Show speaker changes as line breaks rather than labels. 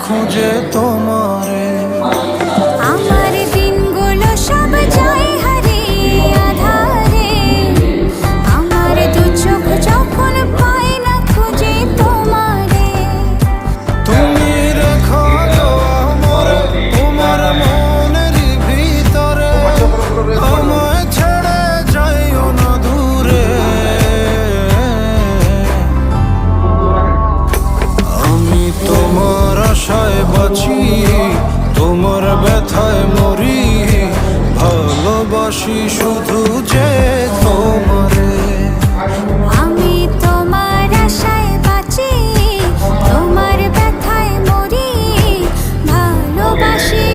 খুঁজে তোমারে।
আমার দিনগুলো সব যায় হারিয়ে আধারে, আমার দু চোখ যখন পায় না খুঁজে তোমারে।
তুমি রেখো আমারে তোমার মনের ভিতরে, আমায় ছেড়ে যাইও না দূরে। আমি তোমার আশায় বাঁচি, তোমার ব্যথায় মরি, ভালোবাসি শুধু যে